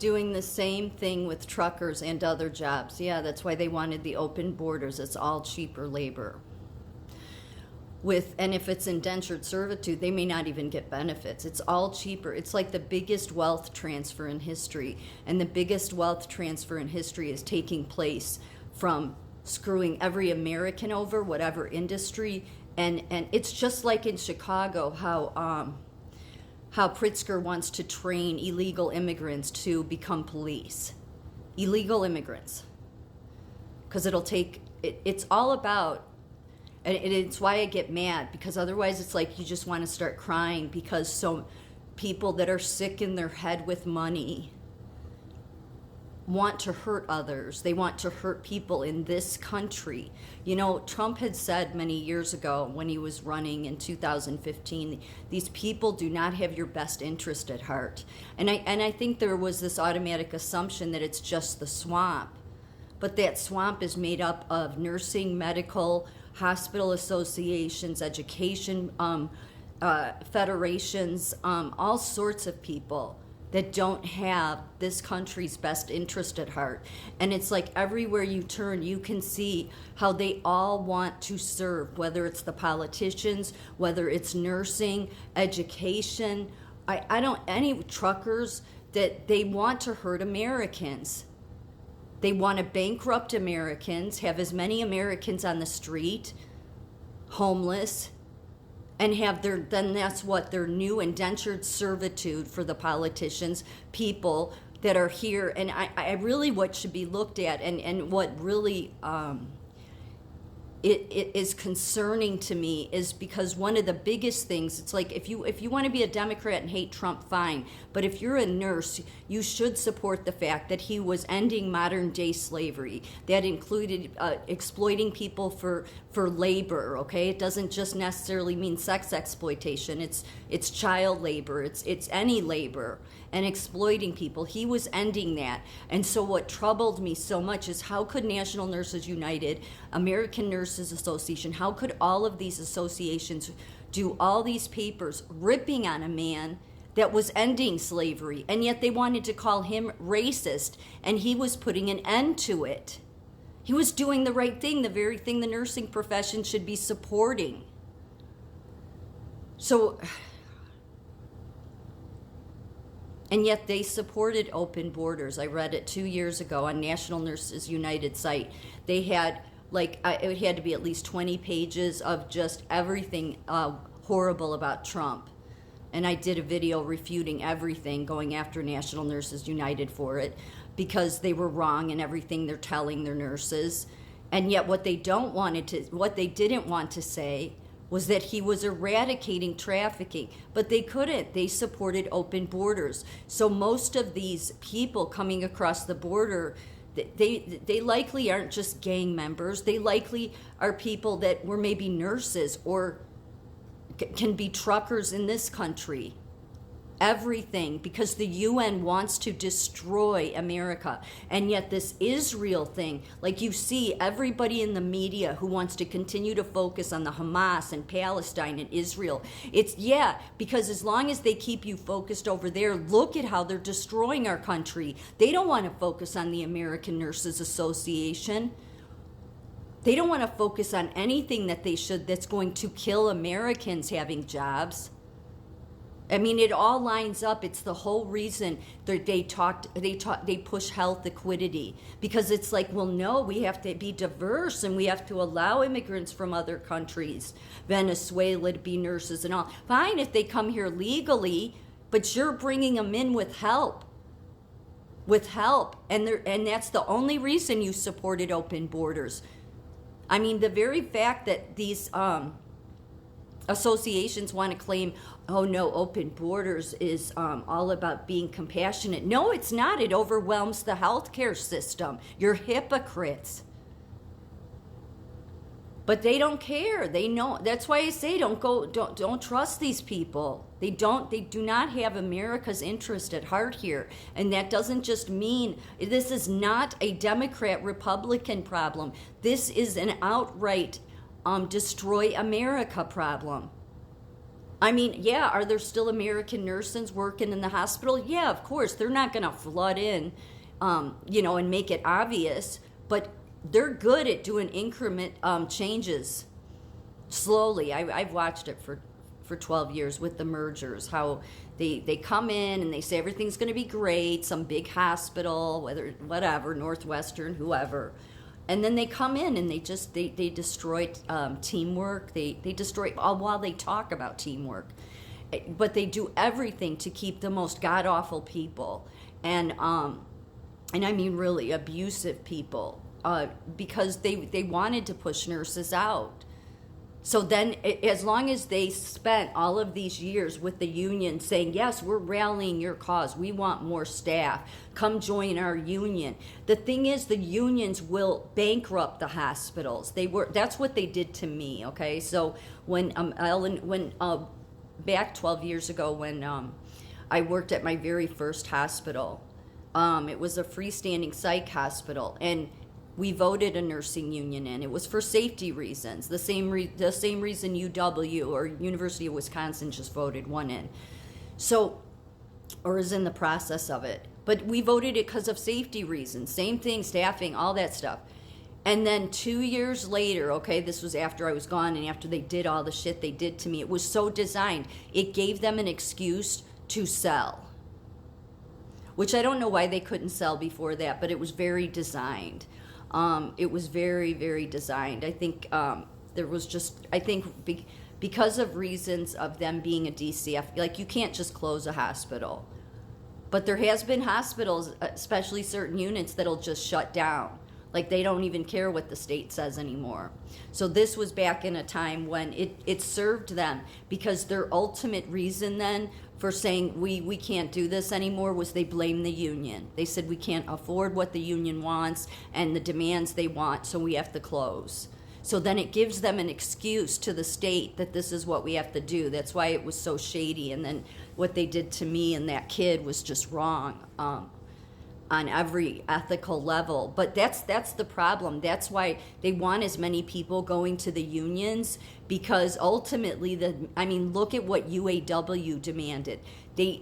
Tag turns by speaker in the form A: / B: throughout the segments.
A: doing the same thing with truckers and other jobs. Yeah, that's why they wanted the open borders. It's all cheaper labor. And if it's indentured servitude, they may not even get benefits. It's all cheaper. It's like the biggest wealth transfer in history. And the biggest wealth transfer in history is taking place from screwing every American over, whatever industry. And it's just like in Chicago, how Pritzker wants to train illegal immigrants to become police. Illegal immigrants. Because it's all about, and it's why I get mad, because otherwise it's like you just want to start crying, because so people that are sick in their head with money want to hurt others. They want to hurt people in this country. You know, Trump had said many years ago when he was running in 2015, these people do not have your best interest at heart. And I think there was this automatic assumption that it's just the swamp. But that swamp is made up of nursing, medical, hospital associations, education federations, all sorts of people that don't have this country's best interest at heart. And it's like everywhere you turn, you can see how they all want to serve, whether it's the politicians, whether it's nursing, education. Any truckers, that they want to hurt Americans. They want to bankrupt Americans, have as many Americans on the street, homeless, and have then that's what their new indentured servitude for the politicians, people that are here. And I really, what should be looked at, and what really it is concerning to me, is because one of the biggest things, it's like if you want to be a Democrat and hate Trump, fine, but if you're a nurse, you should support the fact that he was ending modern day slavery. That included exploiting people for labor. Okay, it doesn't just necessarily mean sex exploitation. It's child labor. It's any labor and exploiting people. He was ending that. And so what troubled me so much is, how could National Nurses United, American Nurses Association, how could all of these associations do all these papers ripping on a man that was ending slavery, and yet they wanted to call him racist, and he was putting an end to it. He was doing the right thing, the very thing the nursing profession should be supporting. So, and yet they supported open borders. I read it 2 years ago on National Nurses United site. They had, it had to be at least 20 pages of just everything horrible about Trump. And I did a video refuting everything, going after National Nurses United for it, because they were wrong in everything they're telling their nurses. And yet what they didn't want to say was that he was eradicating trafficking, but they couldn't. They supported open borders. So most of these people coming across the border, they likely aren't just gang members. They likely are people that were maybe nurses or can be truckers in this country. Everything, because the UN wants to destroy America. And yet this Israel thing, like you see everybody in the media who wants to continue to focus on the Hamas and Palestine and Israel. Because as long as they keep you focused over there, look at how they're destroying our country. They don't want to focus on the American Nurses Association. They don't want to focus on anything that's going to kill Americans having jobs. I mean, it all lines up. It's the whole reason that they push health equity, because it's like, well, no, we have to be diverse and we have to allow immigrants from other countries, Venezuela, to be nurses and all. Fine if they come here legally, but you're bringing them in with help. And that's the only reason you supported open borders. I mean, the very fact that these associations want to claim, oh no, open borders is all about being compassionate. No, it's not. It overwhelms the healthcare system. You're hypocrites. But they don't care. They know. That's why I say don't trust these people. They do not have America's interest at heart here. And that doesn't just mean, this is not a Democrat-Republican problem. This is an outright destroy America problem. I mean, yeah, are there still American nurses working in the hospital? Yeah, of course. They're not going to flood in, and make it obvious, but they're good at doing increment changes slowly. I've watched it for 12 years with the mergers, how they come in and they say everything's going to be great, some big hospital, whatever, Northwestern, whoever. And then they come in and they destroy teamwork. They destroy all while they talk about teamwork, but they do everything to keep the most god awful people, and I mean really abusive people, because they wanted to push nurses out. So then, as long as they spent all of these years with the union saying, yes, we're rallying your cause, we want more staff, come join our union. The thing is, the unions will bankrupt the hospitals. That's what they did to me, okay? So when back 12 years ago, when I worked at my very first hospital, it was a freestanding psych hospital, and we voted a nursing union in. It was for safety reasons, the same reason UW or University of Wisconsin just voted one in, so, or is in the process of it. But we voted it because of safety reasons. Same thing, staffing, all that stuff. And then 2 years later, okay, this was after I was gone and after they did all the shit they did to me. It was so designed. It gave them an excuse to sell, which I don't know why they couldn't sell before that, but it was very designed. It was very, very designed. I think there was just, because of reasons of them being a DCF, like you can't just close a hospital. But there has been hospitals, especially certain units, that'll just shut down. Like they don't even care what the state says anymore. So this was back in a time when it served them, because their ultimate reason then for saying we can't do this anymore was they blamed the union. They said we can't afford what the union wants and the demands they want, so we have to close. So then it gives them an excuse to the state that this is what we have to do. That's why it was so shady. And then what they did to me and that kid was just wrong. On every ethical level. But that's the problem. That's why they want as many people going to the unions, because ultimately look at what UAW demanded. They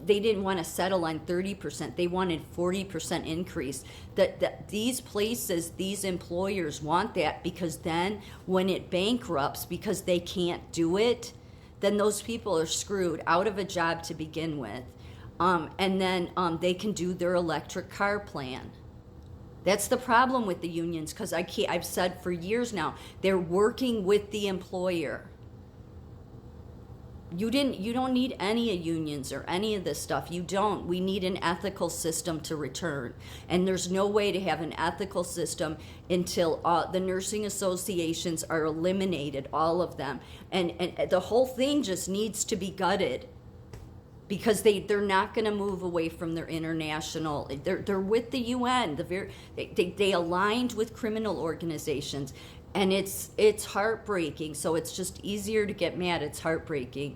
A: didn't want to settle on 30%. They wanted 40% increase. That these places, these employers want that, because then when it bankrupts because they can't do it, then those people are screwed out of a job to begin with. And then they can do their electric car plan. That's the problem with the unions, because I've said for years now, they're working with the employer. You don't need any unions or any of this stuff. You don't. We need an ethical system to return. And there's no way to have an ethical system until the nursing associations are eliminated, all of them. And the whole thing just needs to be gutted, because they're not going to move away from their international. They're with the UN. They aligned with criminal organizations, and it's heartbreaking. So it's just easier to get mad. It's heartbreaking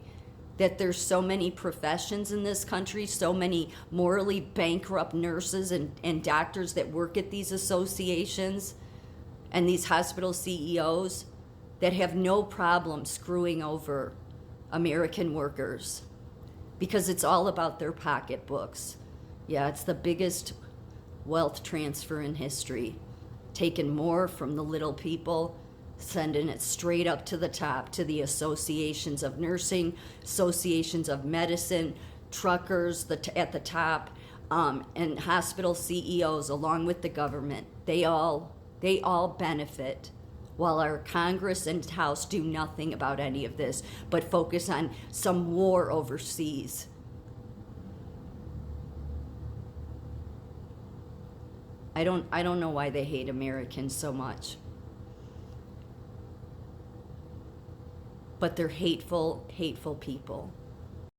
A: that there's so many professions in this country, so many morally bankrupt nurses and doctors that work at these associations and these hospital CEOs that have no problem screwing over American workers, because it's all about their pocketbooks. Yeah, it's the biggest wealth transfer in history. Taking more from the little people, sending it straight up to the top, to the associations of nursing, associations of medicine, truckers at the top, and hospital CEOs along with the government. They all benefit, while our Congress and House do nothing about any of this, but focus on some war overseas. I don't know why they hate Americans so much. But they're hateful people.